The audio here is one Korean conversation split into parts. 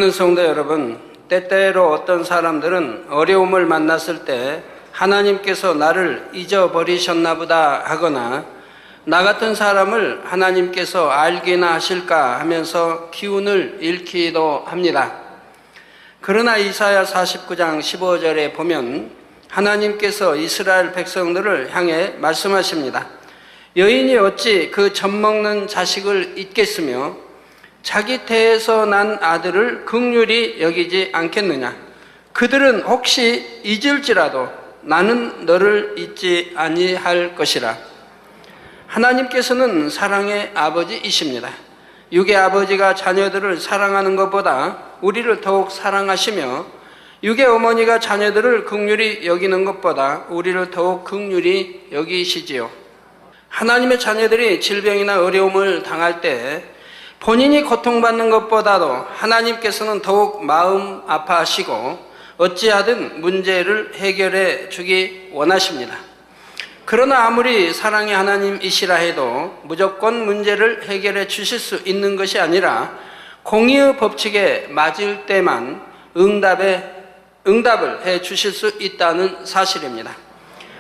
사랑하는 성도 여러분, 때때로 어떤 사람들은 어려움을 만났을 때 하나님께서 나를 잊어버리셨나 보다 하거나 나 같은 사람을 하나님께서 알기나 하실까 하면서 기운을 잃기도 합니다. 그러나 이사야 49장 15절에 보면 하나님께서 이스라엘 백성들을 향해 말씀하십니다. 여인이 어찌 그 젖먹는 자식을 잊겠으며 자기 태에서 난 아들을 긍휼히 여기지 않겠느냐. 그들은 혹시 잊을지라도 나는 너를 잊지 아니할 것이라. 하나님께서는 사랑의 아버지이십니다. 육의 아버지가 자녀들을 사랑하는 것보다 우리를 더욱 사랑하시며 육의 어머니가 자녀들을 긍휼히 여기는 것보다 우리를 더욱 긍휼히 여기시지요. 하나님의 자녀들이 질병이나 어려움을 당할 때 본인이 고통받는 것보다도 하나님께서는 더욱 마음 아파하시고 어찌하든 문제를 해결해 주기 원하십니다. 그러나 아무리 사랑의 하나님이시라 해도 무조건 문제를 해결해 주실 수 있는 것이 아니라 공의의 법칙에 맞을 때만 응답을 해 주실 수 있다는 사실입니다.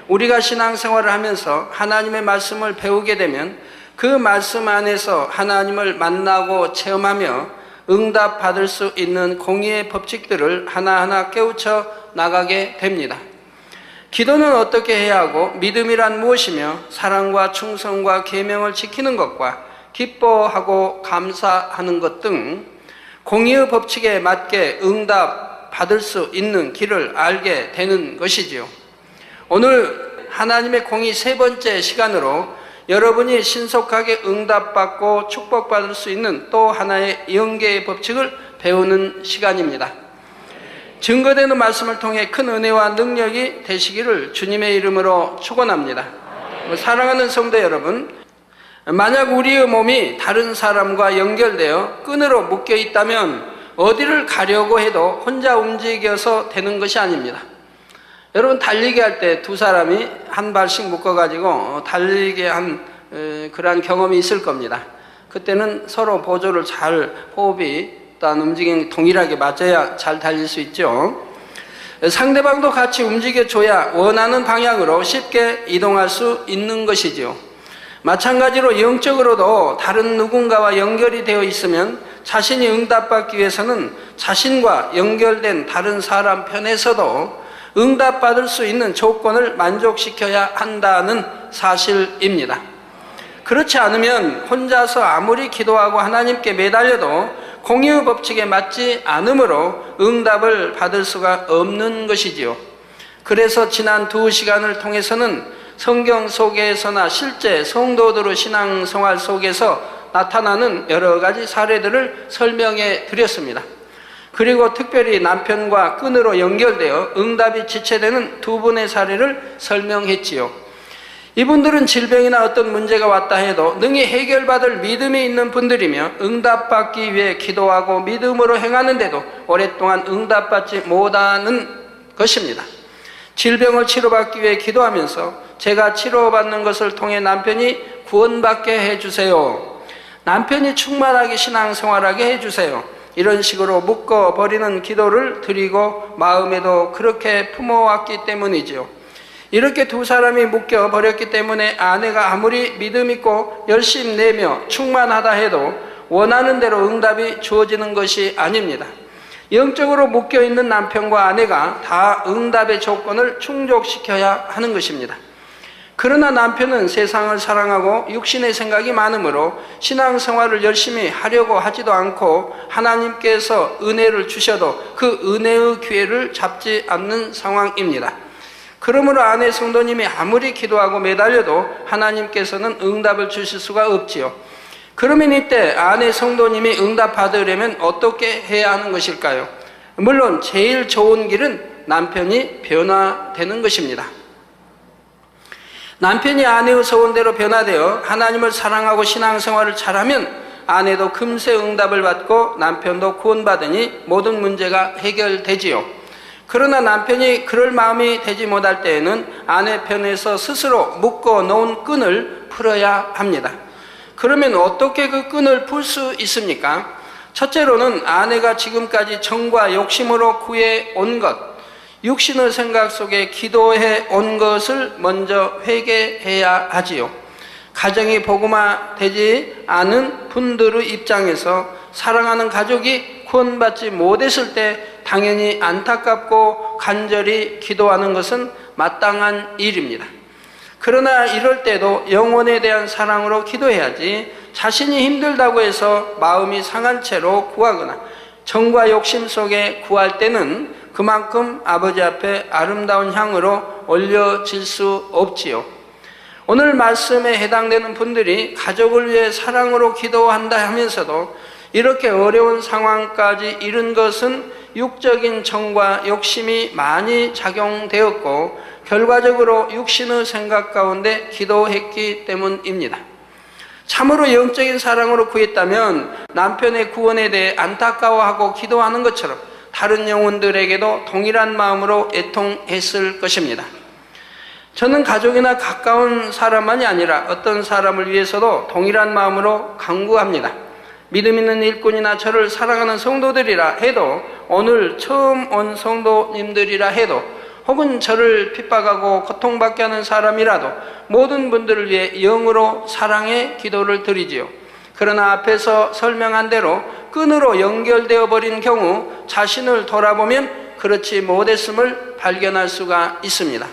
우리가 신앙생활을 하면서 하나님의 말씀을 배우게 되면 그 말씀 안에서 하나님을 만나고 체험하며 응답받을 수 있는 공의의 법칙들을 하나하나 깨우쳐 나가게 됩니다. 기도는 어떻게 해야 하고 믿음이란 무엇이며 사랑과 충성과 계명을 지키는 것과 기뻐하고 감사하는 것 등 공의의 법칙에 맞게 응답받을 수 있는 길을 알게 되는 것이지요. 오늘 하나님의 공의 세 번째 시간으로 여러분이 신속하게 응답받고 축복받을 수 있는 또 하나의 영계의 법칙을 배우는 시간입니다. 증거되는 말씀을 통해 큰 은혜와 능력이 되시기를 주님의 이름으로 축원합니다. 사랑하는 성도 여러분, 만약 우리의 몸이 다른 사람과 연결되어 끈으로 묶여 있다면 어디를 가려고 해도 혼자 움직여서 되는 것이 아닙니다. 여러분, 달리기 할 때 두 사람이 한 발씩 묶어가지고 달리기 한 그러한 경험이 있을 겁니다. 그때는 서로 보조를 잘 호흡이 또한 움직임이 동일하게 맞아야 잘 달릴 수 있죠. 상대방도 같이 움직여줘야 원하는 방향으로 쉽게 이동할 수 있는 것이지요. 마찬가지로 영적으로도 다른 누군가와 연결이 되어 있으면 자신이 응답받기 위해서는 자신과 연결된 다른 사람 편에서도 응답받을 수 있는 조건을 만족시켜야 한다는 사실입니다. 그렇지 않으면 혼자서 아무리 기도하고 하나님께 매달려도 공의의 법칙에 맞지 않으므로 응답을 받을 수가 없는 것이지요. 그래서 지난 2시간을 통해서는 성경 속에서나 실제 성도들의 신앙생활 속에서 나타나는 여러 가지 사례들을 설명해 드렸습니다. 그리고 특별히 남편과 끈으로 연결되어 응답이 지체되는 두 분의 사례를 설명했지요. 이분들은 질병이나 어떤 문제가 왔다 해도 능히 해결받을 믿음이 있는 분들이며 응답받기 위해 기도하고 믿음으로 행하는데도 오랫동안 응답받지 못하는 것입니다. 질병을 치료받기 위해 기도하면서 제가 치료받는 것을 통해 남편이 구원받게 해주세요. 남편이 충만하게 신앙생활하게 해주세요. 이런 식으로 묶어버리는 기도를 드리고 마음에도 그렇게 품어왔기 때문이지요. 이렇게 두 사람이 묶여버렸기 때문에 아내가 아무리 믿음 있고 열심 내며 충만하다 해도 원하는 대로 응답이 주어지는 것이 아닙니다. 영적으로 묶여있는 남편과 아내가 다 응답의 조건을 충족시켜야 하는 것입니다. 그러나 남편은 세상을 사랑하고 육신의 생각이 많으므로 신앙생활을 열심히 하려고 하지도 않고 하나님께서 은혜를 주셔도 그 은혜의 기회를 잡지 않는 상황입니다. 그러므로 아내 성도님이 아무리 기도하고 매달려도 하나님께서는 응답을 주실 수가 없지요. 그러면 이때 아내 성도님이 응답받으려면 어떻게 해야 하는 것일까요? 물론 제일 좋은 길은 남편이 변화되는 것입니다. 남편이 아내의 소원대로 변화되어 하나님을 사랑하고 신앙생활을 잘하면 아내도 금세 응답을 받고 남편도 구원받으니 모든 문제가 해결되지요. 그러나 남편이 그럴 마음이 되지 못할 때에는 아내 편에서 스스로 묶어 놓은 끈을 풀어야 합니다. 그러면 어떻게 그 끈을 풀 수 있습니까? 첫째로는 아내가 지금까지 정과 욕심으로 구해온 것, 육신의 생각 속에 기도해 온 것을 먼저 회개해야 하지요. 가정이 복음화되지 않은 분들의 입장에서 사랑하는 가족이 구원받지 못했을 때 당연히 안타깝고 간절히 기도하는 것은 마땅한 일입니다. 그러나 이럴 때도 영혼에 대한 사랑으로 기도해야지 자신이 힘들다고 해서 마음이 상한 채로 구하거나 정과 욕심 속에 구할 때는 그만큼 아버지 앞에 아름다운 향으로 올려질 수 없지요. 오늘 말씀에 해당되는 분들이 가족을 위해 사랑으로 기도한다 하면서도 이렇게 어려운 상황까지 이른 것은 육적인 정과 욕심이 많이 작용되었고 결과적으로 육신의 생각 가운데 기도했기 때문입니다. 참으로 영적인 사랑으로 구했다면 남편의 구원에 대해 안타까워하고 기도하는 것처럼 다른 영혼들에게도 동일한 마음으로 애통했을 것입니다. 저는 가족이나 가까운 사람만이 아니라 어떤 사람을 위해서도 동일한 마음으로 간구합니다. 믿음 있는 일꾼이나 저를 사랑하는 성도들이라 해도, 오늘 처음 온 성도님들이라 해도, 혹은 저를 핍박하고 고통받게 하는 사람이라도 모든 분들을 위해 영으로 사랑의 기도를 드리지요. 그러나 앞에서 설명한 대로 끈으로 연결되어 버린 경우 자신을 돌아보면 그렇지 못했음을 발견할 수가 있습니다.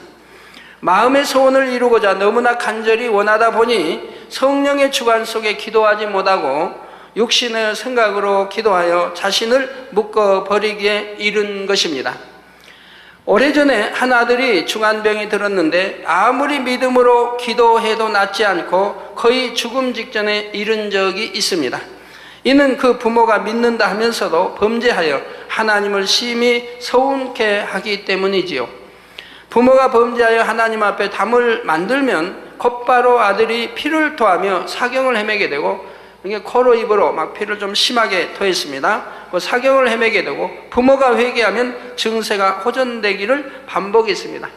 마음의 소원을 이루고자 너무나 간절히 원하다 보니 성령의 주관 속에 기도하지 못하고 육신의 생각으로 기도하여 자신을 묶어버리기에 이른 것입니다. 오래전에 한 아들이 중환병이 들었는데 아무리 믿음으로 기도해도 낫지 않고 거의 죽음 직전에 이른 적이 있습니다. 이는 그 부모가 믿는다 하면서도 범죄하여 하나님을 심히 서운케 하기 때문이지요. 부모가 범죄하여 하나님 앞에 담을 만들면 곧바로 아들이 피를 토하며 사경을 헤매게 되고, 이게 코로 입으로 막 피를 좀 심하게 토했습니다. 그 사경을 헤매게 되고 부모가 회개하면 증세가 호전되기를 반복했습니다.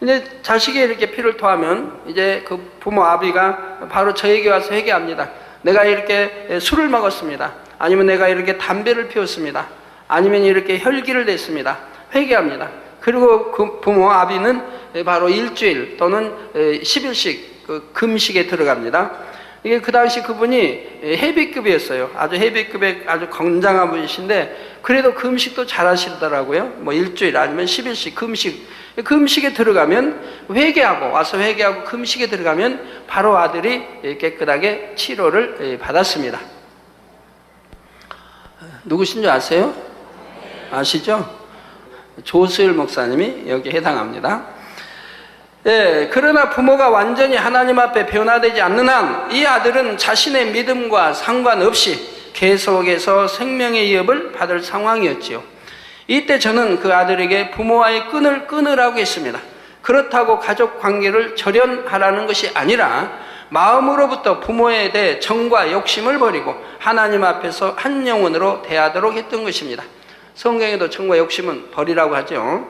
이제 자식이 이렇게 피를 토하면 이제 그 부모 아비가 바로 저에게 와서 회개합니다. 내가 이렇게 술을 먹었습니다. 아니면 내가 이렇게 담배를 피웠습니다. 아니면 이렇게 혈기를 냈습니다. 회개합니다. 그리고 그 부모 아비는 바로 일주일 또는 10일씩 그 금식에 들어갑니다. 이게 그 당시 그분이 헤비급이었어요. 아주 헤비급의 아주 건장한 분이신데 그래도 금식도 잘 하시더라고요. 뭐 일주일 아니면 10일씩 금식에 들어가면 회개하고 와서 회개하고 금식에 들어가면 바로 아들이 깨끗하게 치료를 받았습니다. 누구신 줄 아세요? 아시죠? 조수일 목사님이 여기 해당합니다. 예, 그러나 부모가 완전히 하나님 앞에 변화되지 않는 한 이 아들은 자신의 믿음과 상관없이 계속해서 생명의 위협을 받을 상황이었지요. 이때 저는 그 아들에게 부모와의 끈을 끊으라고 했습니다. 그렇다고 가족 관계를 절연하라는 것이 아니라 마음으로부터 부모에 대해 정과 욕심을 버리고 하나님 앞에서 한 영혼으로 대하도록 했던 것입니다. 성경에도 정과 욕심은 버리라고 하죠.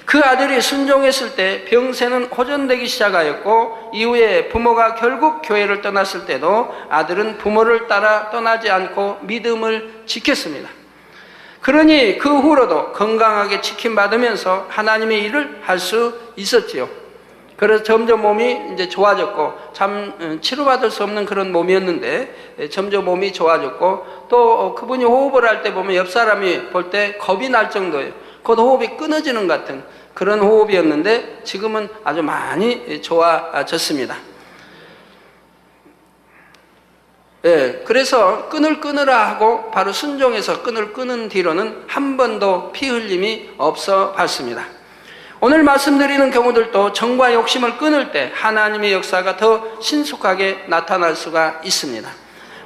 그 아들이 순종했을 때 병세는 호전되기 시작하였고 이후에 부모가 결국 교회를 떠났을 때도 아들은 부모를 따라 떠나지 않고 믿음을 지켰습니다. 그러니 그 후로도 건강하게 지킴받으면서 하나님의 일을 할 수 있었지요. 그래서 점점 몸이 이제 좋아졌고, 참 치료받을 수 없는 그런 몸이었는데 점점 몸이 좋아졌고, 또 그분이 호흡을 할 때 보면 옆 사람이 볼 때 겁이 날 정도예요. 곧 호흡이 끊어지는 것 같은 그런 호흡이었는데 지금은 아주 많이 좋아졌습니다. 예, 그래서 끈을 끊으라 하고 바로 순종해서 끈을 끊은 뒤로는 한 번도 피 흘림이 없어 봤습니다. 오늘 말씀드리는 경우들도 정과 욕심을 끊을 때 하나님의 역사가 더 신속하게 나타날 수가 있습니다.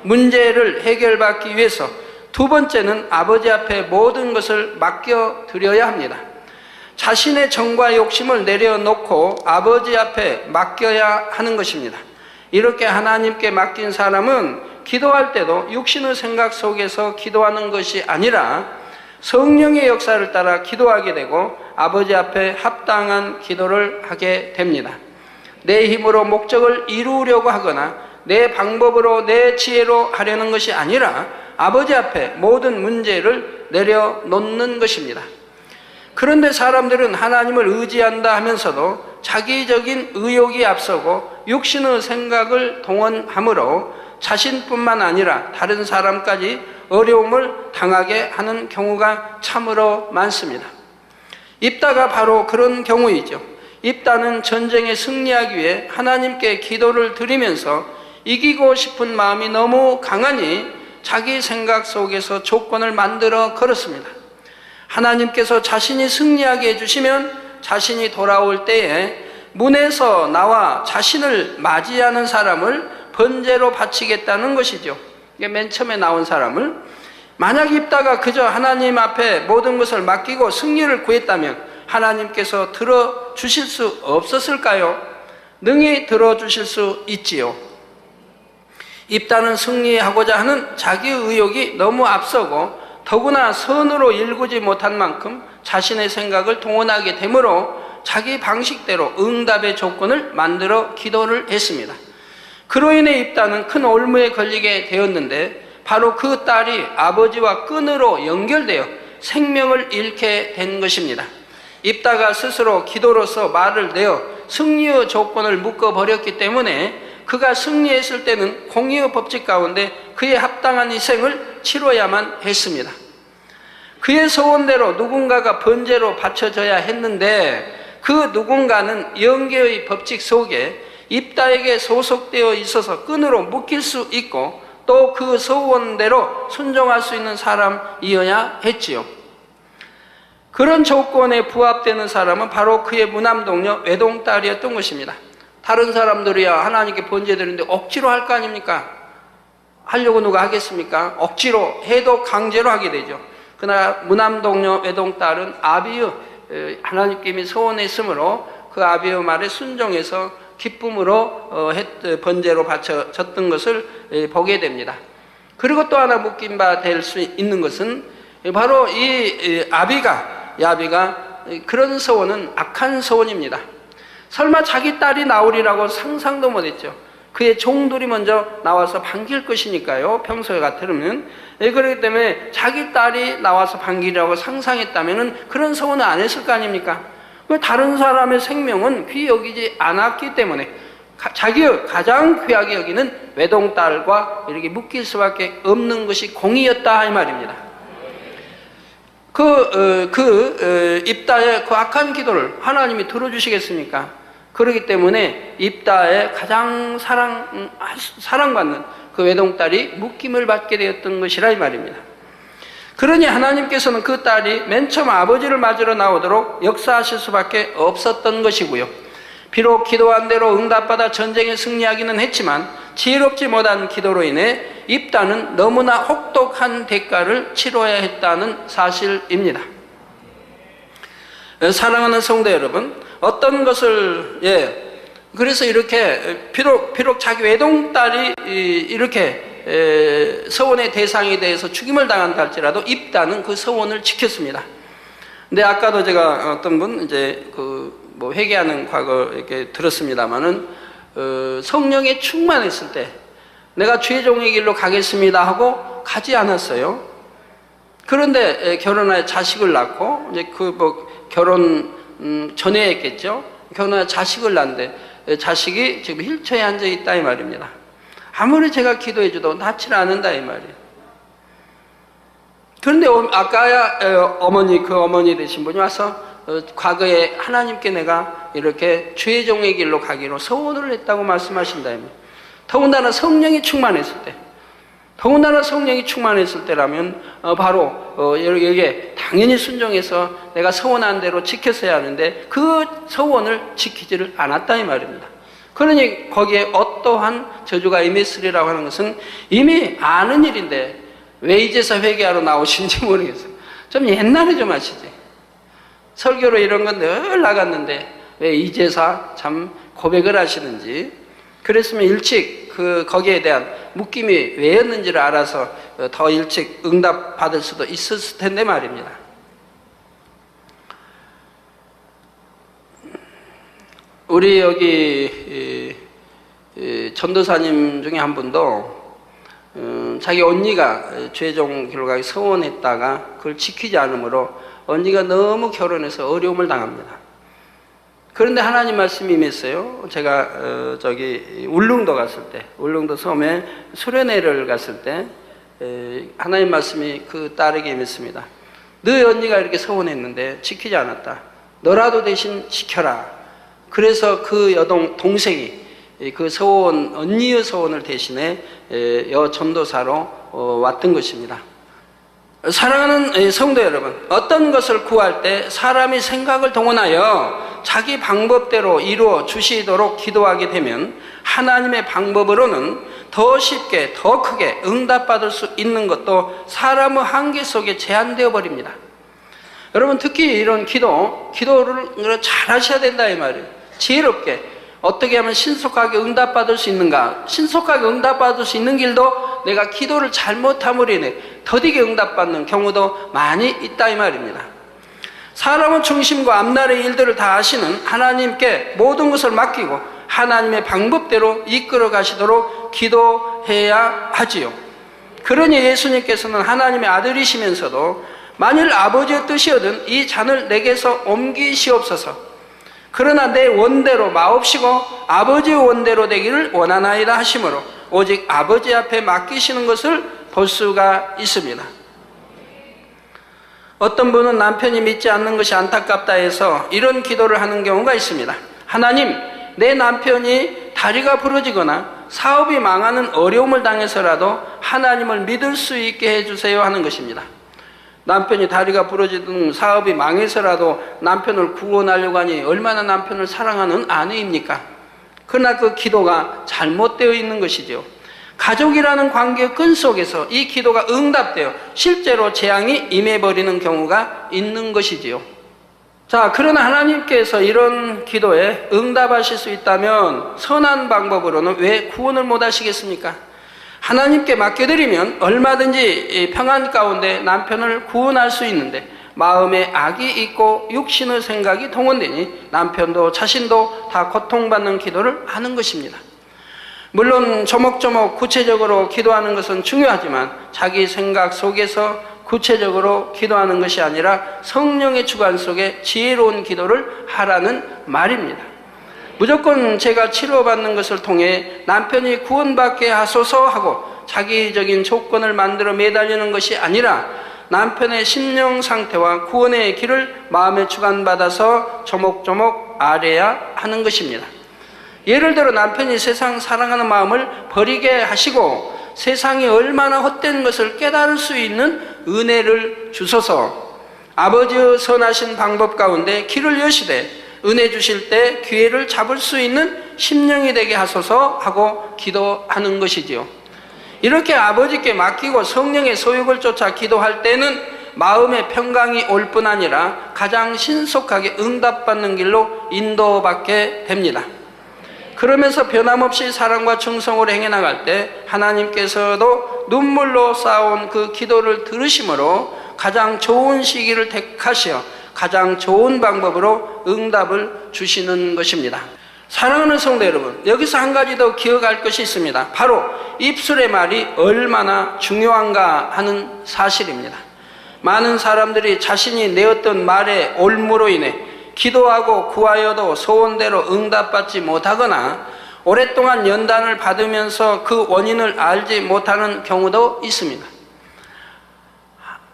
문제를 해결받기 위해서 두 번째는 아버지 앞에 모든 것을 맡겨드려야 합니다. 자신의 정과 욕심을 내려놓고 아버지 앞에 맡겨야 하는 것입니다. 이렇게 하나님께 맡긴 사람은 기도할 때도 육신의 생각 속에서 기도하는 것이 아니라 성령의 역사를 따라 기도하게 되고 아버지 앞에 합당한 기도를 하게 됩니다. 내 힘으로 목적을 이루려고 하거나 내 방법으로 내 지혜로 하려는 것이 아니라 아버지 앞에 모든 문제를 내려놓는 것입니다. 그런데 사람들은 하나님을 의지한다 하면서도 자기적인 의욕이 앞서고 육신의 생각을 동원하므로 자신뿐만 아니라 다른 사람까지 어려움을 당하게 하는 경우가 참으로 많습니다. 입다가 바로 그런 경우이죠. 입다는 전쟁에 승리하기 위해 하나님께 기도를 드리면서 이기고 싶은 마음이 너무 강하니 자기 생각 속에서 조건을 만들어 걸었습니다. 하나님께서 자신이 승리하게 해주시면 자신이 돌아올 때에 문에서 나와 자신을 맞이하는 사람을 번제로 바치겠다는 것이죠. 이게 맨 처음에 나온 사람을. 만약 입다가 그저 하나님 앞에 모든 것을 맡기고 승리를 구했다면 하나님께서 들어주실 수 없었을까요? 능히 들어주실 수 있지요. 입다는 승리하고자 하는 자기 의욕이 너무 앞서고 더구나 선으로 일구지 못한 만큼 자신의 생각을 동원하게 되므로 자기 방식대로 응답의 조건을 만들어 기도를 했습니다. 그로 인해 입다는 큰 올무에 걸리게 되었는데 바로 그 딸이 아버지와 끈으로 연결되어 생명을 잃게 된 것입니다. 입다가 스스로 기도로서 말을 내어 승리의 조건을 묶어버렸기 때문에 그가 승리했을 때는 공의의 법칙 가운데 그에 합당한 희생을 치러야만 했습니다. 그의 소원대로 누군가가 번제로 바쳐져야 했는데 그 누군가는 영계의 법칙 속에 입다에게 소속되어 있어서 끈으로 묶일 수 있고 또 그 소원대로 순종할 수 있는 사람이어야 했지요. 그런 조건에 부합되는 사람은 바로 그의 무남동녀 외동딸이었던 것입니다. 다른 사람들이야 하나님께 번제드리는데 억지로 할 거 아닙니까? 하려고 누가 하겠습니까? 억지로 해도 강제로 하게 되죠. 그러나 무남동녀 외동딸은 아비의 하나님께 이미 소원했으므로 그 아비의 말에 순종해서 기쁨으로 번제로 바쳐졌던 것을 보게 됩니다. 그리고 또 하나 묶인 바 될 수 있는 것은 바로 이 야비가 그런 소원은 악한 소원입니다. 설마 자기 딸이 나오리라고 상상도 못했죠. 그의 종들이 먼저 나와서 반길 것이니까요. 평소에 같으면. 그렇기 때문에 자기 딸이 나와서 반기라고 상상했다면 그런 소원은 안 했을 거 아닙니까? 다른 사람의 생명은 귀히 여기지 않았기 때문에 자기의 가장 귀하게 여기는 외동딸과 이렇게 묶일 수밖에 없는 것이 공이었다 이 말입니다. 입다의 그 악한 기도를 하나님이 들어주시겠습니까? 그렇기 때문에 입다의 가장 사랑받는 그 외동딸이 묶임을 받게 되었던 것이라 이 말입니다. 그러니 하나님께서는 그 딸이 맨 처음 아버지를 맞으러 나오도록 역사하실 수밖에 없었던 것이고요. 비록 기도한 대로 응답받아 전쟁에 승리하기는 했지만 지혜롭지 못한 기도로 인해 입다는 너무나 혹독한 대가를 치러야 했다는 사실입니다. 사랑하는 성도 여러분, 어떤 것을 그래서 이렇게 비록 자기 외동딸이 이렇게 서원의 대상에 대해서 죽임을 당한다 할지라도 입다는 그 서원을 지켰습니다. 근데 아까도 제가 어떤 분 이제 회개하는 과거 이렇게 들었습니다만은 성령에 충만했을 때 내가 주의 종의 길로 가겠습니다 하고 가지 않았어요. 그런데 결혼하여 자식을 낳고 이제 결혼 전에 했겠죠. 결혼하여 자식을 낳는데 자식이 지금 휠체어에 앉아 있다 이 말입니다. 아무리 제가 기도해줘도 낫지를 않는다 이 말이에요. 그런데 아까 어머니 되신 분이 와서 과거에 하나님께 내가 이렇게 주의 종의 길로 가기로 소원을 했다고 말씀하신다. 더군다나 성령이 충만했을 때라면 바로 여기에 당연히 순종해서 내가 소원한 대로 지켰어야 하는데 그 소원을 지키지를 않았다 이 말입니다. 그러니 거기에 어떠한 저주가 임했으리라고 하는 것은 이미 아는 일인데 왜 이제서 회개하러 나오신지 모르겠어요. 좀 옛날에 좀 하시지. 설교로 이런 건 늘 나갔는데 왜 이제서 참 고백을 하시는지. 그랬으면 일찍 거기에 대한 묶임이 왜였는지를 알아서 더 일찍 응답 받을 수도 있었을 텐데 말입니다. 우리 여기 전도사님 중에 한 분도 자기 언니가 최종 결과에 서원했다가 그걸 지키지 않으므로 언니가 너무 결혼해서 어려움을 당합니다. 그런데 하나님 말씀이 임했어요. 제가 울릉도 갔을 때, 울릉도 섬에 수련회를 갔을 때 하나님 말씀이 그 딸에게 임했습니다. 너희 언니가 이렇게 서원했는데 지키지 않았다. 너라도 대신 지켜라. 그래서 그 동생이 그 서원, 언니의 서원을 대신해 전도사로 왔던 것입니다. 사랑하는 성도 여러분, 어떤 것을 구할 때 사람이 생각을 동원하여 자기 방법대로 이루어 주시도록 기도하게 되면 하나님의 방법으로는 더 쉽게, 더 크게 응답받을 수 있는 것도 사람의 한계 속에 제한되어 버립니다. 여러분, 특히 이런 기도를 잘 하셔야 된다 이 말이에요. 지혜롭게 어떻게 하면 신속하게 응답받을 수 있는가? 신속하게 응답받을 수 있는 길도 내가 기도를 잘못함으로 인해 더디게 응답받는 경우도 많이 있다 이 말입니다. 사람의 중심과 앞날의 일들을 다 아시는 하나님께 모든 것을 맡기고 하나님의 방법대로 이끌어 가시도록 기도해야 하지요. 그러니 예수님께서는 하나님의 아들이시면서도 만일 아버지의 뜻이거든 이 잔을 내게서 옮기시옵소서. 그러나 내 원대로 마옵시고 아버지의 원대로 되기를 원하나이다 하시므로 오직 아버지 앞에 맡기시는 것을 볼 수가 있습니다. 어떤 분은 남편이 믿지 않는 것이 안타깝다 해서 이런 기도를 하는 경우가 있습니다. 하나님, 내 남편이 다리가 부러지거나 사업이 망하는 어려움을 당해서라도 하나님을 믿을 수 있게 해주세요 하는 것입니다. 남편이 다리가 부러지든 사업이 망해서라도 남편을 구원하려고 하니 얼마나 남편을 사랑하는 아내입니까? 그러나 그 기도가 잘못되어 있는 것이죠. 가족이라는 관계의 끈 속에서 이 기도가 응답되어 실제로 재앙이 임해버리는 경우가 있는 것이지요. 자, 그러나 하나님께서 이런 기도에 응답하실 수 있다면 선한 방법으로는 왜 구원을 못 하시겠습니까? 하나님께 맡겨드리면 얼마든지 평안 가운데 남편을 구원할 수 있는데 마음에 악이 있고 육신의 생각이 동원되니 남편도 자신도 다 고통받는 기도를 하는 것입니다. 물론 조목조목 구체적으로 기도하는 것은 중요하지만 자기 생각 속에서 구체적으로 기도하는 것이 아니라 성령의 주관 속에 지혜로운 기도를 하라는 말입니다. 무조건 제가 치료받는 것을 통해 남편이 구원받게 하소서 하고 자기적인 조건을 만들어 매달리는 것이 아니라 남편의 심령 상태와 구원의 길을 마음에 주관받아서 조목조목 알아야 하는 것입니다. 예를 들어 남편이 세상 사랑하는 마음을 버리게 하시고 세상이 얼마나 헛된 것을 깨달을 수 있는 은혜를 주소서. 아버지의 선하신 방법 가운데 길을 여시되 은혜 주실 때 기회를 잡을 수 있는 심령이 되게 하소서 하고 기도하는 것이지요. 이렇게 아버지께 맡기고 성령의 소욕을 쫓아 기도할 때는 마음의 평강이 올 뿐 아니라 가장 신속하게 응답받는 길로 인도받게 됩니다. 그러면서 변함없이 사랑과 충성으로 행해 나갈 때 하나님께서도 눈물로 쌓아온 그 기도를 들으심으로 가장 좋은 시기를 택하시어 가장 좋은 방법으로 응답을 주시는 것입니다. 사랑하는 성도 여러분, 여기서 한 가지 더 기억할 것이 있습니다. 바로 입술의 말이 얼마나 중요한가 하는 사실입니다. 많은 사람들이 자신이 내었던 말의 올무로 인해 기도하고 구하여도 소원대로 응답받지 못하거나 오랫동안 연단을 받으면서 그 원인을 알지 못하는 경우도 있습니다.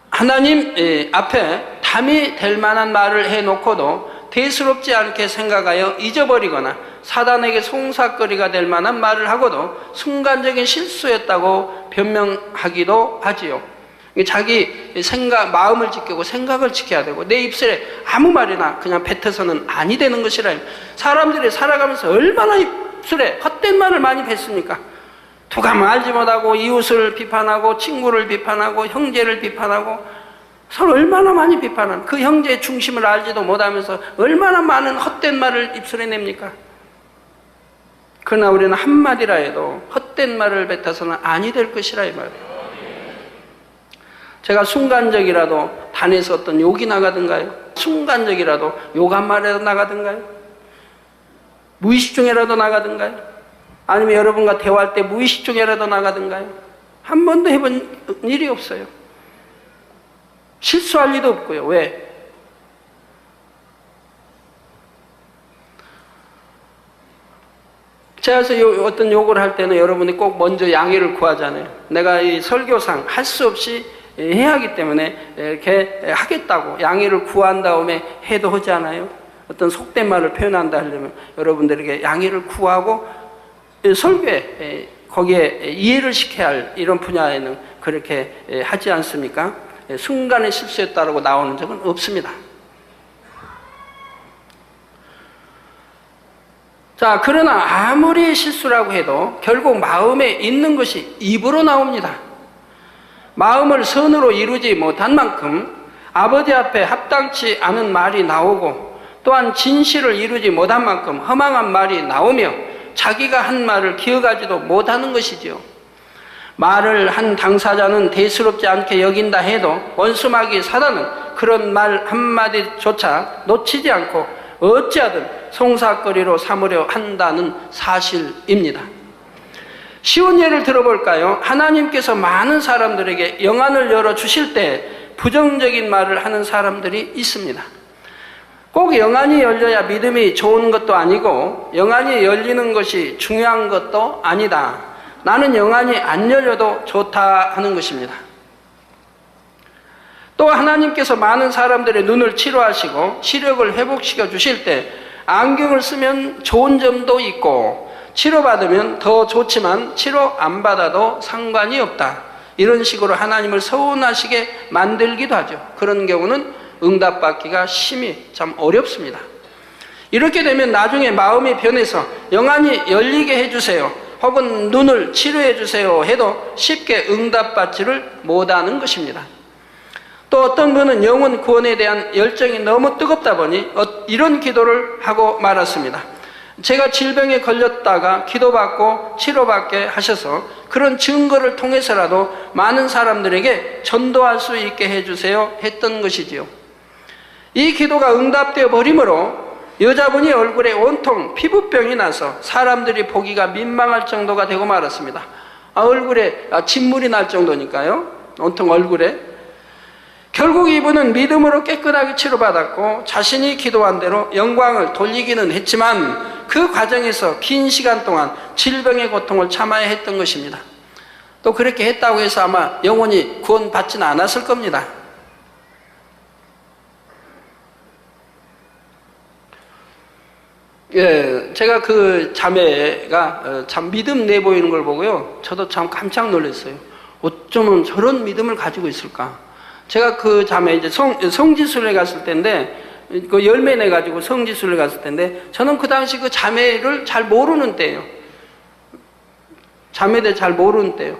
하나님 앞에 담이 될 만한 말을 해놓고도 대수롭지 않게 생각하여 잊어버리거나 사단에게 송사거리가 될 만한 말을 하고도 순간적인 실수였다고 변명하기도 하지요. 자기 생각, 마음을 지키고 생각을 지켜야 되고 내 입술에 아무 말이나 그냥 뱉어서는 아니 되는 것이라. 사람들이 살아가면서 얼마나 입술에 헛된 말을 많이 뱉습니까? 두가만 알지 못하고 이웃을 비판하고 친구를 비판하고 형제를 비판하고 서로 얼마나 많이 비판하는, 그 형제의 중심을 알지도 못하면서 얼마나 많은 헛된 말을 입술에 냅니까? 그러나 우리는 한마디라 해도 헛된 말을 뱉어서는 아니 될 것이라 이 말이에요. 제가 순간적이라도 단에서 어떤 욕이 나가든가요? 순간적이라도 욕 한 마디라도 나가든가요? 무의식 중에라도 나가든가요? 아니면 여러분과 대화할 때 무의식 중에라도 나가든가요? 한 번도 해본 일이 없어요. 실수할 일도 없고요. 왜? 제가 어떤 요구를 할 때는 여러분이 꼭 먼저 양해를 구하잖아요. 내가 이 설교상 할 수 없이 해야 하기 때문에 이렇게 하겠다고 양해를 구한 다음에 해도 하지 않아요? 어떤 속된 말을 표현한다 하려면 여러분들에게 양해를 구하고 설교에 거기에 이해를 시켜야 할 이런 분야에는 그렇게 하지 않습니까? 순간에 실수했다라고 나오는 적은 없습니다. 자, 그러나 아무리 실수라고 해도 결국 마음에 있는 것이 입으로 나옵니다. 마음을 선으로 이루지 못한 만큼 아버지 앞에 합당치 않은 말이 나오고 또한 진실을 이루지 못한 만큼 허망한 말이 나오며 자기가 한 말을 기억하지도 못하는 것이지요. 말을 한 당사자는 대수롭지 않게 여긴다 해도 원수마귀 사단은 그런 말 한마디조차 놓치지 않고 어찌하든 송사거리로 삼으려 한다는 사실입니다. 쉬운 예를 들어볼까요? 하나님께서 많은 사람들에게 영안을 열어주실 때 부정적인 말을 하는 사람들이 있습니다. 꼭 영안이 열려야 믿음이 좋은 것도 아니고 영안이 열리는 것이 중요한 것도 아니다. 나는 영안이 안 열려도 좋다 하는 것입니다. 또 하나님께서 많은 사람들의 눈을 치료하시고 시력을 회복시켜 주실 때 안경을 쓰면 좋은 점도 있고 치료받으면 더 좋지만 치료 안 받아도 상관이 없다. 이런 식으로 하나님을 서운하시게 만들기도 하죠. 그런 경우는 응답받기가 심히 참 어렵습니다. 이렇게 되면 나중에 마음이 변해서 영안이 열리게 해주세요 혹은 눈을 치료해 주세요 해도 쉽게 응답받지를 못하는 것입니다. 또 어떤 분은 영혼 구원에 대한 열정이 너무 뜨겁다 보니 이런 기도를 하고 말았습니다. 제가 질병에 걸렸다가 기도받고 치료받게 하셔서 그런 증거를 통해서라도 많은 사람들에게 전도할 수 있게 해주세요 했던 것이지요. 이 기도가 응답되어 버리므로 여자분이 얼굴에 온통 피부병이 나서 사람들이 보기가 민망할 정도가 되고 말았습니다. 얼굴에 진물이 날 정도니까요. 온통 얼굴에. 결국 이분은 믿음으로 깨끗하게 치료받았고 자신이 기도한 대로 영광을 돌리기는 했지만 그 과정에서 긴 시간 동안 질병의 고통을 참아야 했던 것입니다. 또 그렇게 했다고 해서 아마 영원히 구원받지는 않았을 겁니다. 예, 제가 그 자매가 참 믿음 내보이는 걸 보고요. 저도 참 깜짝 놀랐어요. 어쩌면 저런 믿음을 가지고 있을까? 제가 그 자매 이제 성지순례 갔을 때인데, 그 열매 내가지고 성지순례 갔을 때인데, 저는 그 당시 그 자매를 잘 모르는 때예요. 자매들 잘 모르는 때예요.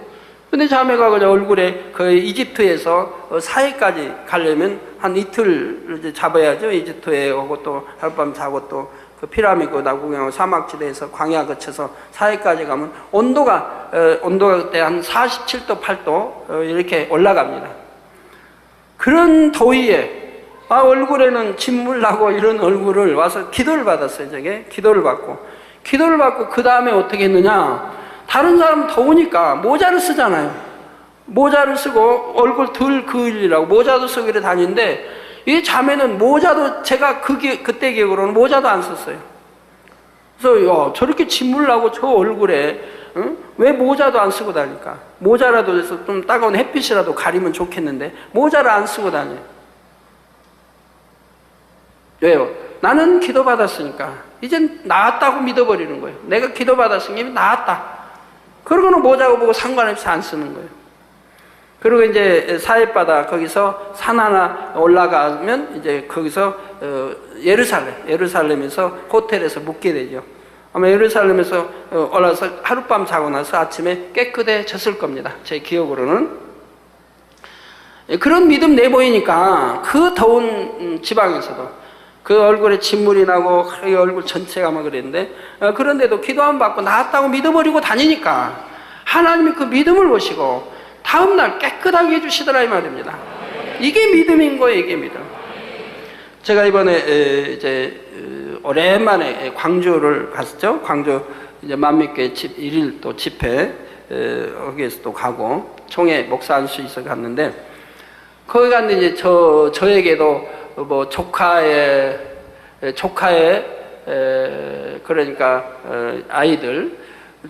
근데 자매가 그냥 얼굴에 그 이집트에서 사해까지 가려면 한 이틀 이제 잡아야죠. 이집트에 오고 또 하룻밤 자고 또 그 피라미드 나구경하고 사막지대에서 광야 거쳐서 사해까지 가면 온도가 그때 한 47도, 8도 이렇게 올라갑니다. 그런 더위에 얼굴에는 진물 나고 이런 얼굴을 와서 기도를 받았어요. 저게 기도를 받고 그 다음에 어떻게 했느냐? 다른 사람은 더우니까 모자를 쓰잖아요. 모자를 쓰고 얼굴 덜 그을리라고 모자도 쓰고 이래 다니는데 이 자매는 모자도 제가 그때 기억으로는 모자도 안 썼어요. 그래서 저렇게 진물 나고 저 얼굴에 왜 모자도 안 쓰고 다닐까? 모자라도 해서 좀 따가운 햇빛이라도 가리면 좋겠는데 모자를 안 쓰고 다녀요. 왜요? 나는 기도받았으니까 이젠 나았다고 믿어버리는 거예요. 내가 기도받았으니 나았다. 그러고는 모자고 보고 상관없이 안 쓰는 거예요. 그리고 이제 사해바다 거기서 산 하나 올라가면 이제 거기서 예루살렘에서 호텔에서 묵게 되죠. 아마 예루살렘에서 올라서 하룻밤 자고 나서 아침에 깨끗해졌을 겁니다. 제 기억으로는. 그런 믿음 내보이니까 그 더운 지방에서도 그 얼굴에 진물이 나고 이 얼굴 전체가 막 그랬는데 그런데도 기도 안 받고 나았다고 믿어버리고 다니니까 하나님이 그 믿음을 보시고 다음날 깨끗하게 해주시더라 이 말입니다. 이게 믿음인 거예요. 이게 믿음. 제가 이번에 이제 오랜만에 광주를 갔죠. 광주 이제 만민교회 1일 또 집회 거기에서도 가고 총회 목사할 수 있어 갔는데 거기 갔는데 이제 저에게도 뭐 조카의 그러니까 아이들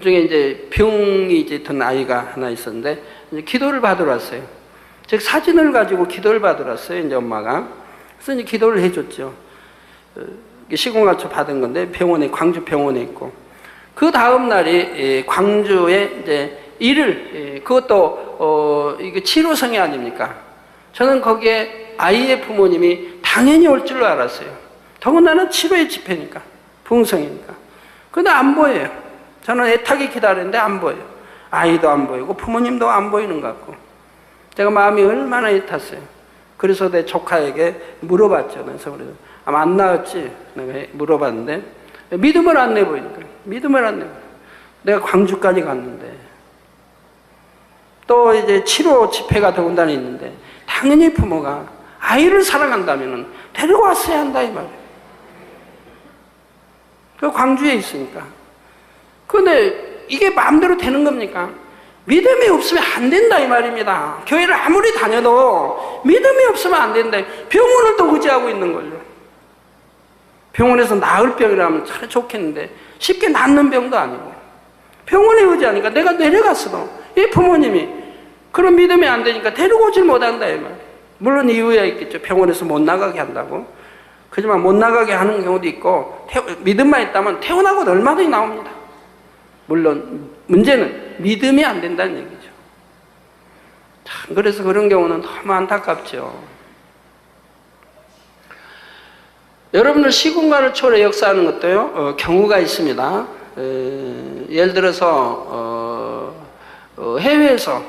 중에 이제 병이 이제 든 아이가 하나 있었는데 이제 기도를 받으러 왔어요. 즉 사진을 가지고 기도를 받으러 왔어요. 이제 엄마가. 그래서 이제 기도를 해줬죠. 시공간초 받은 건데 병원에 광주 병원에 있고 그 다음 날이 광주에 이제 그것도 이게 치료성이 아닙니까? 저는 거기에 아이의 부모님이 당연히 올 줄로 알았어요. 더군다나 치료의 집회니까 부흥성이니까. 근데 안 보여요. 저는 애타게 기다렸는데 안 보여요. 아이도 안 보이고 부모님도 안 보이는 것 같고 제가 마음이 얼마나 애탔어요. 그래서 내 조카에게 물어봤죠. 그래서 아마 안 나왔지? 내가 물어봤는데 믿음을 안 내보이니까 믿음을 안 내보여. 내가 광주까지 갔는데 또 이제 치료 집회가 더군다나 있는데 당연히 부모가 아이를 사랑한다면 데리고 왔어야 한다 이 말이에요. 그 광주에 있으니까. 그런데 이게 마음대로 되는 겁니까? 믿음이 없으면 안 된다 이 말입니다. 교회를 아무리 다녀도 믿음이 없으면 안 된다. 병원을 또 의지하고 있는 걸요. 병원에서 나을 병이라면 참 좋겠는데 쉽게 낫는 병도 아니고 병원에 의지하니까 내가 내려갔어도 이 부모님이 그런 믿음이 안 되니까 데리고 오질 못한다 이 말. 물론 이유야 있겠죠. 병원에서 못 나가게 한다고. 그렇지만 못 나가게 하는 경우도 있고 믿음만 있다면 태어나고 얼마든지 나옵니다. 물론 문제는 믿음이 안 된다는 얘기죠. 참 그래서 그런 경우는 너무 안타깝죠. 여러분들 시공간을 초월해 역사하는 것도요 경우가 있습니다. 예를 들어서 해외에서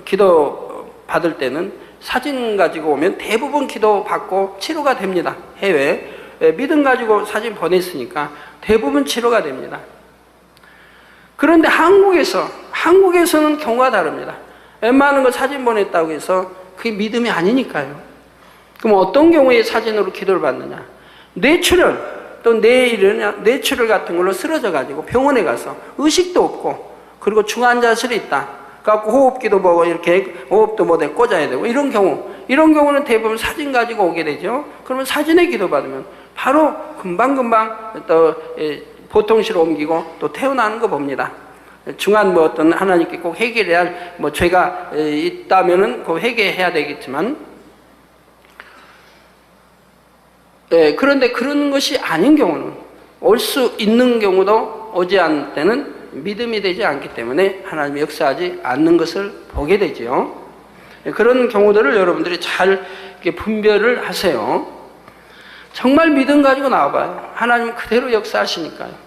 기도 받을 때는 사진 가지고 오면 대부분 기도 받고 치료가 됩니다. 해외 믿음 가지고 사진 보냈으니까 대부분 치료가 됩니다. 그런데 한국에서는 경우가 다릅니다. 웬만한 거 사진 보냈다고 해서 그게 믿음이 아니니까요. 그럼 어떤 경우에 사진으로 기도를 받느냐? 뇌출혈 또 뇌출혈 같은 걸로 쓰러져 가지고 병원에 가서 의식도 없고 그리고 중환자실에 있다. 그래갖고 호흡기도 뭐 이렇게 호흡도 못해 꽂아야 되고 이런 경우는 대부분 사진 가지고 오게 되죠. 그러면 사진에 기도 받으면 바로 금방금방 또 보통시로 옮기고 또 태어나는 거 봅니다. 중한 뭐 어떤 하나님께 꼭 해결해야 할 뭐 죄가 있다면은 그 회개해야 되겠지만 그런데 그런 것이 아닌 경우는 올 수 있는 경우도 오지 않을 때는 믿음이 되지 않기 때문에 하나님이 역사하지 않는 것을 보게 되죠. 그런 경우들을 여러분들이 잘 분별을 하세요. 정말 믿음 가지고 나와봐요. 하나님은 그대로 역사하시니까요.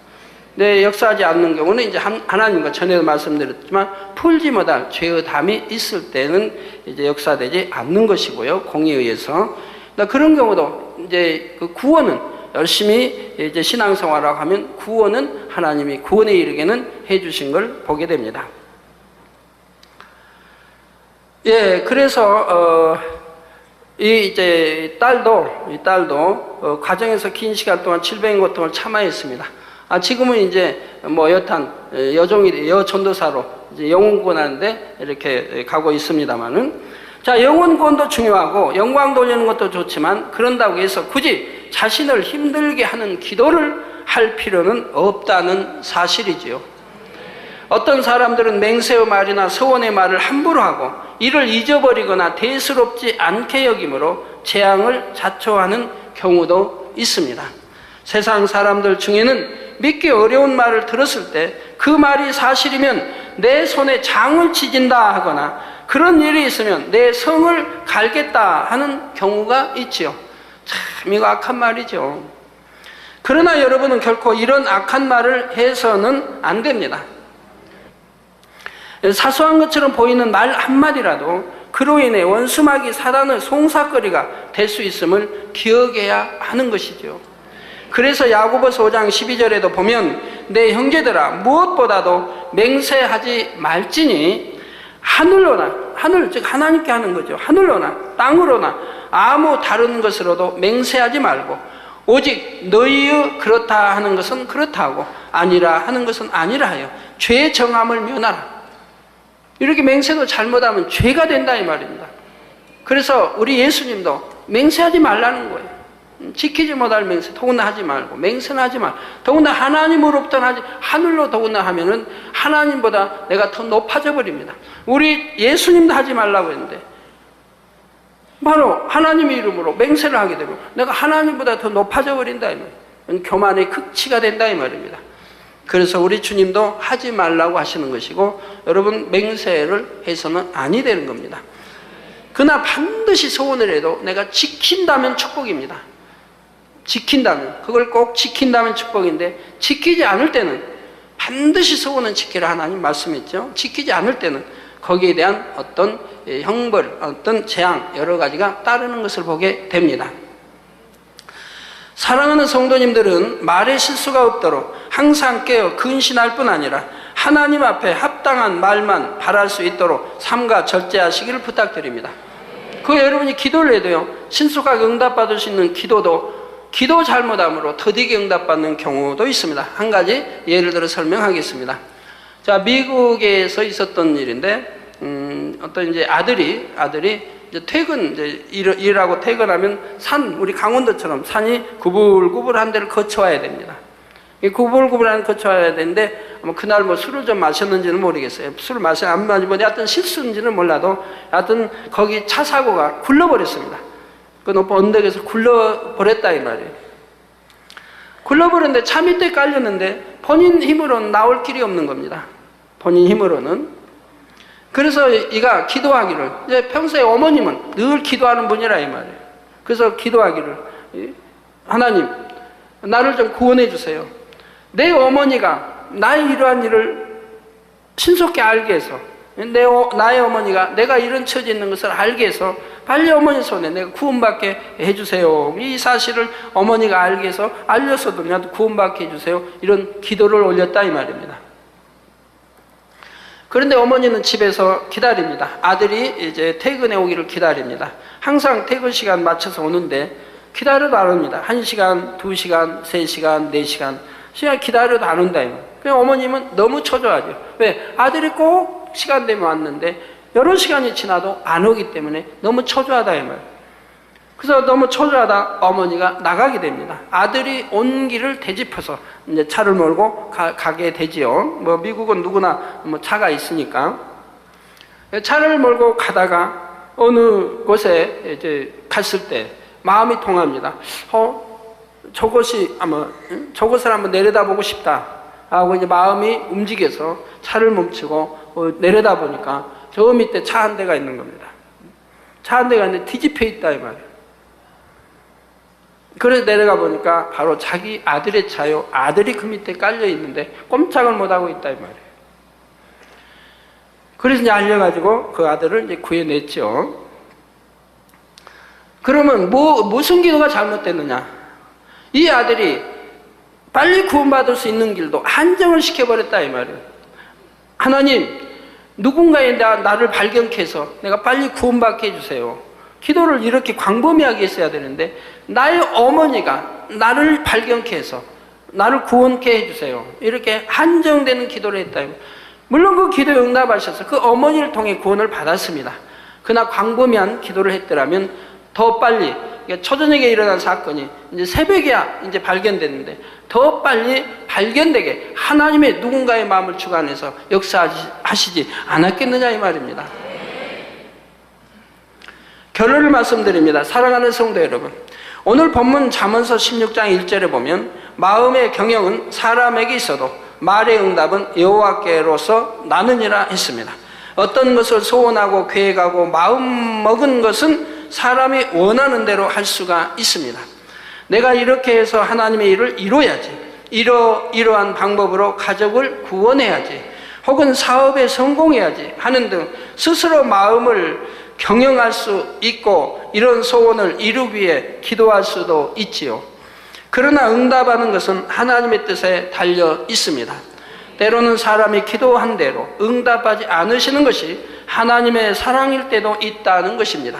네, 역사하지 않는 경우는 이제 하나님과 전에도 말씀드렸지만 풀지 못할 죄의 담이 있을 때는 이제 역사되지 않는 것이고요. 공에 의해서. 그런 경우도 이제 그 구원은 열심히 이제 신앙생활하고 하면 구원은 하나님이 구원에 이르게는 해주신 걸 보게 됩니다. 예, 그래서 이 딸도 가정에서 긴 시간 동안 질병 고통을 참아했습니다. 지금은 이제 뭐 여탄 여전도사로 이제 영혼구원하는데 이렇게 가고 있습니다만은. 자, 영혼구원도 중요하고 영광 돌리는 것도 좋지만 그런다고 해서 굳이 자신을 힘들게 하는 기도를 할 필요는 없다는 사실이지요. 어떤 사람들은 맹세의 말이나 서원의 말을 함부로 하고 이를 잊어버리거나 대수롭지 않게 여김으로 재앙을 자초하는 경우도 있습니다. 세상 사람들 중에는 믿기 어려운 말을 들었을 때 그 말이 사실이면 내 손에 장을 지진다 하거나 그런 일이 있으면 내 성을 갈겠다 하는 경우가 있지요. 참 이거 악한 말이죠. 그러나 여러분은 결코 이런 악한 말을 해서는 안 됩니다. 사소한 것처럼 보이는 말 한마디라도 그로 인해 원수마귀 사단의 송사거리가 될 수 있음을 기억해야 하는 것이죠. 그래서 야고보서 5장 12절에도 보면 내 형제들아 무엇보다도 맹세하지 말지니 하늘 즉 하나님께 하는 거죠. 하늘로나 땅으로나 아무 다른 것으로도 맹세하지 말고 오직 너희의 그렇다 하는 것은 그렇다 하고 아니라 하는 것은 아니라 하여 죄 정함을 면하라. 이렇게 맹세도 잘못하면 죄가 된다 이 말입니다. 그래서 우리 예수님도 맹세하지 말라는 거예요. 지키지 못할 맹세 더구나 하지 말고, 맹세는 하지 말고, 더구나 하나님으로부터 하지, 하늘로 더구나 하면은 하나님보다 내가 더 높아져 버립니다. 우리 예수님도 하지 말라고 했는데 바로 하나님의 이름으로 맹세를 하게 되면 내가 하나님보다 더 높아져 버린다 이 말이에요. 교만의 극치가 된다 이 말입니다. 그래서 우리 주님도 하지 말라고 하시는 것이고, 여러분 맹세를 해서는 아니 되는 겁니다. 그러나 반드시 소원을 해도 내가 지킨다면 축복입니다. 지킨다면, 그걸 꼭 지킨다면 축복인데, 지키지 않을 때는 반드시 소원은 지키라 하나님 말씀했죠. 지키지 않을 때는 거기에 대한 어떤 형벌, 어떤 재앙 여러 가지가 따르는 것을 보게 됩니다. 사랑하는 성도님들은 말에 실수가 없도록 항상 깨어 근신할 뿐 아니라 하나님 앞에 합당한 말만 바랄 수 있도록 삼가 절제하시기를 부탁드립니다. 그 여러분이 기도를 해도요, 신속하게 응답받을 수 있는 기도도 기도 잘못함으로 더디게 응답받는 경우도 있습니다. 한 가지 예를 들어 설명하겠습니다. 자, 미국에서 있었던 일인데, 어떤 이제 아들이 이제 이제 일하고 퇴근하면 우리 강원도처럼 산이 구불구불한 데를 거쳐와야 됩니다. 이 구불구불한 거쳐와야 되는데, 그날 술을 좀 마셨는지는 모르겠어요. 술을 안 마시면 하여튼 실수인지는 몰라도, 하여튼 거기 차 사고가 굴러버렸습니다. 그 높은 언덕에서 굴러버렸다 이 말이에요. 굴러버렸는데 차 밑에 깔렸는데 본인 힘으로는 나올 길이 없는 겁니다. 본인 힘으로는. 그래서 이가 기도하기를, 이제 평소에 어머님은 늘 기도하는 분이라 이 말이에요. 그래서 기도하기를, 하나님 나를 좀 구원해 주세요. 내 어머니가 나의 이러한 일을 신속히 알게 해서, 나의 어머니가 내가 이런 처지에 있는 것을 알게 해서 빨리 어머니 손에 내가 구원받게 해주세요. 이 사실을 어머니가 알게 해서 알려서도 나도 구원받게 해주세요. 이런 기도를 올렸다 이 말입니다. 그런데 어머니는 집에서 기다립니다. 아들이 이제 퇴근해 오기를 기다립니다. 항상 퇴근 시간 맞춰서 오는데 기다려도 안 옵니다. 1시간, 2시간, 3시간, 4시간 시간 기다려도 안 온다 이 말이에요. 그냥 어머님은 너무 초조하죠. 왜? 아들이 꼭 시간 되면 왔는데 여러 시간이 지나도 안 오기 때문에 너무 초조하다 이 말이에요. 그래서 너무 초조하다 어머니가 나가게 됩니다. 아들이 온 길을 되짚어서 이제 차를 몰고 가게 되지요. 미국은 누구나 차가 있으니까. 차를 몰고 가다가 어느 곳에 이제 갔을 때 마음이 통합니다. 저것을 한번 내려다보고 싶다 하고 이제 마음이 움직여서 차를 멈추고 내려다 보니까 저 밑에 차 한 대가 있는 겁니다. 차 한 대가 있는데 뒤집혀 있다 이 말이에요. 그래서 내려가 보니까 바로 자기 아들의 차요. 아들이 그 밑에 깔려 있는데 꼼짝을 못하고 있다 이 말이에요. 그래서 이제 알려가지고 그 아들을 이제 구해냈죠. 그러면 무슨 기도가 잘못됐느냐? 이 아들이 빨리 구원받을 수 있는 길도 한정을 시켜버렸다 이 말이에요. 하나님, 누군가에 나를 발견케 해서 내가 빨리 구원받게 해주세요. 기도를 이렇게 광범위하게 했어야 되는데 나의 어머니가 나를 발견케 해서 나를 구원케 해주세요. 이렇게 한정되는 기도를 했다. 물론 그 기도에 응답하셔서 그 어머니를 통해 구원을 받았습니다. 그러나 광범위한 기도를 했더라면 더 빨리, 초저녁에 일어난 사건이 이제 새벽에야 이제 발견됐는데 더 빨리 발견되게 하나님의 누군가의 마음을 주관해서 역사하시지 않았겠느냐 이 말입니다. 결론을 말씀드립니다. 사랑하는 성도 여러분, 오늘 본문 잠언서 16장 1절에 보면 마음의 경영은 사람에게 있어도 말의 응답은 여호와께로서 나느니라 했습니다. 어떤 것을 소원하고 계획하고 마음 먹은 것은 사람이 원하는 대로 할 수가 있습니다. 내가 이렇게 해서 하나님의 일을 이루어야지, 이러한 방법으로 가족을 구원해야지, 혹은 사업에 성공해야지 하는 등 스스로 마음을 경영할 수 있고 이런 소원을 이루기 위해 기도할 수도 있지요. 그러나 응답하는 것은 하나님의 뜻에 달려 있습니다. 때로는 사람이 기도한 대로 응답하지 않으시는 것이 하나님의 사랑일 때도 있다는 것입니다.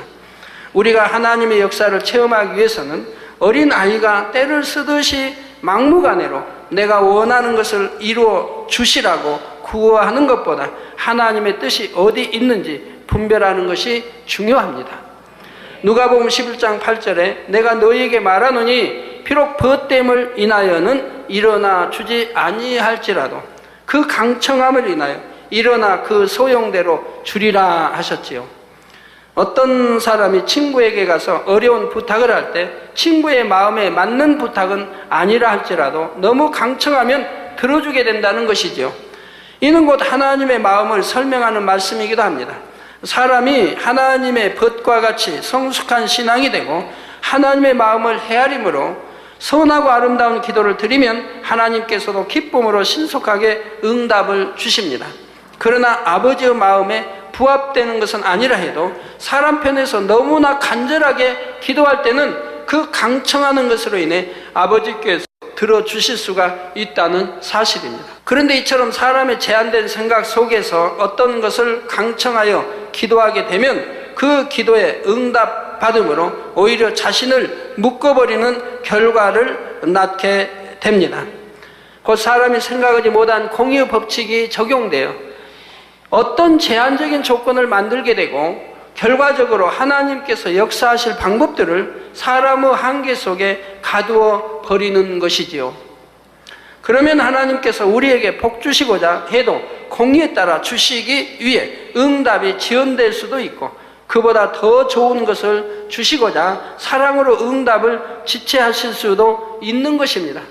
우리가 하나님의 역사를 체험하기 위해서는 어린 아이가 때를 쓰듯이 막무가내로 내가 원하는 것을 이루어 주시라고 구하는 것보다 하나님의 뜻이 어디 있는지 분별하는 것이 중요합니다. 누가복음 11장 8절에 내가 너희에게 말하노니 비록 벗됨을 인하여는 일어나 주지 아니할지라도 그 강청함을 인하여 일어나 그 소용대로 주리라 하셨지요. 어떤 사람이 친구에게 가서 어려운 부탁을 할 때 친구의 마음에 맞는 부탁은 아니라 할지라도 너무 강청하면 들어주게 된다는 것이지요. 이는 곧 하나님의 마음을 설명하는 말씀이기도 합니다. 사람이 하나님의 벗과 같이 성숙한 신앙이 되고 하나님의 마음을 헤아림으로 선하고 아름다운 기도를 드리면 하나님께서도 기쁨으로 신속하게 응답을 주십니다. 그러나 아버지의 마음에 부합되는 것은 아니라 해도 사람 편에서 너무나 간절하게 기도할 때는 그 강청하는 것으로 인해 아버지께서 들어주실 수가 있다는 사실입니다. 그런데 이처럼 사람의 제한된 생각 속에서 어떤 것을 강청하여 기도하게 되면 그 기도에 응답받음으로 오히려 자신을 묶어버리는 결과를 낳게 됩니다. 곧 사람이 생각하지 못한 공의의 법칙이 적용되어 어떤 제한적인 조건을 만들게 되고 결과적으로 하나님께서 역사하실 방법들을 사람의 한계 속에 가두어 버리는 것이지요. 그러면 하나님께서 우리에게 복 주시고자 해도 공의에 따라 주시기 위해 응답이 지연될 수도 있고 그보다 더 좋은 것을 주시고자 사랑으로 응답을 지체하실 수도 있는 것입니다.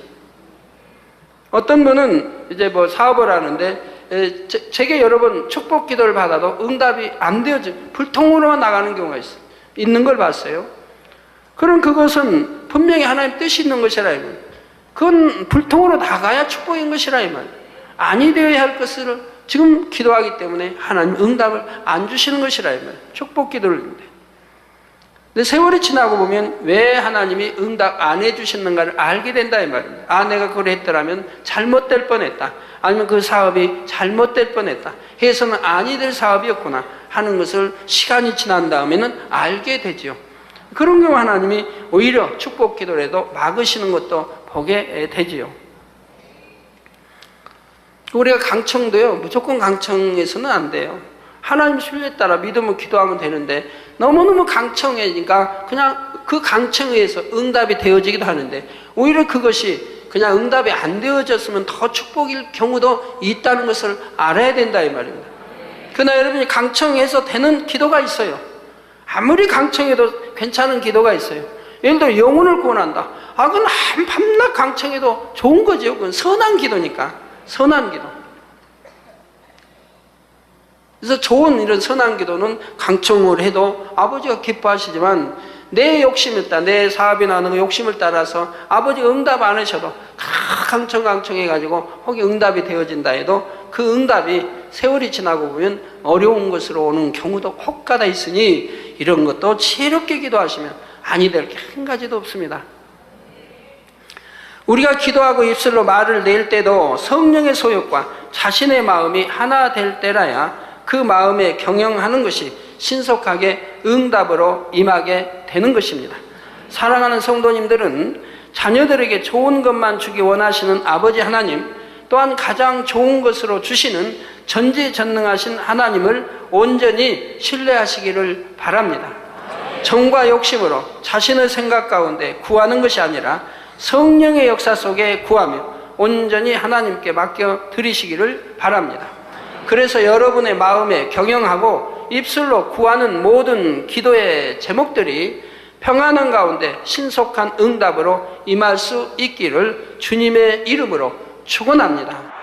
어떤 분은 이제 사업을 하는데 제게 여러 번 축복 기도를 받아도 응답이 안 되어져 불통으로만 나가는 경우가 있는 걸 봤어요. 그럼 그것은 분명히 하나님 뜻이 있는 것이라 이 말. 그건 불통으로 나가야 축복인 것이라 이 말. 아니 되어야 할 것을 지금 기도하기 때문에 하나님 응답을 안 주시는 것이라 이 말. 축복 기도를 했는데. 근데 세월이 지나고 보면 왜 하나님이 응답 안 해주시는가를 알게 된다 이 말입니다. 아, 내가 그걸 했더라면 잘못될 뻔했다. 아니면 그 사업이 잘못될 뻔했다. 해서는 아니 될 사업이었구나 하는 것을 시간이 지난 다음에는 알게 되지요. 그런 경우 하나님이 오히려 축복 기도를 해도 막으시는 것도 보게 되지요. 우리가 강청도요, 무조건 강청해서는 안 돼요. 하나님 신뢰에 따라 믿음을 기도하면 되는데 너무너무 강청이니까 그냥 그 강청에 의해서 응답이 되어지기도 하는데 오히려 그것이 그냥 응답이 안 되어졌으면 더 축복일 경우도 있다는 것을 알아야 된다 이 말입니다. 그러나 여러분이 강청해서 되는 기도가 있어요. 아무리 강청해도 괜찮은 기도가 있어요. 예를 들어 영혼을 구원한다. 아, 그건 밤낮 강청해도 좋은 거죠. 그건 선한 기도니까. 선한 기도. 그래서 좋은 이런 선한 기도는 강청을 해도 아버지가 기뻐하시지만 내 욕심을 따라, 내 사업이나 하는 욕심을 따라서 아버지가 응답 안 하셔도 강청해가지고 혹시 응답이 되어진다 해도 그 응답이 세월이 지나고 보면 어려운 것으로 오는 경우도 혹가다 있으니 이런 것도 지혜롭게 기도하시면 아니 될 게 한 가지도 없습니다. 우리가 기도하고 입술로 말을 낼 때도 성령의 소욕과 자신의 마음이 하나 될 때라야 그 마음에 경영하는 것이 신속하게 응답으로 임하게 되는 것입니다. 사랑하는 성도님들은 자녀들에게 좋은 것만 주기 원하시는 아버지 하나님, 또한 가장 좋은 것으로 주시는 전지전능하신 하나님을 온전히 신뢰하시기를 바랍니다. 정과 욕심으로 자신의 생각 가운데 구하는 것이 아니라 성령의 역사 속에 구하며 온전히 하나님께 맡겨 드리시기를 바랍니다. 그래서 여러분의 마음에 경영하고 입술로 구하는 모든 기도의 제목들이 평안한 가운데 신속한 응답으로 임할 수 있기를 주님의 이름으로 축원합니다.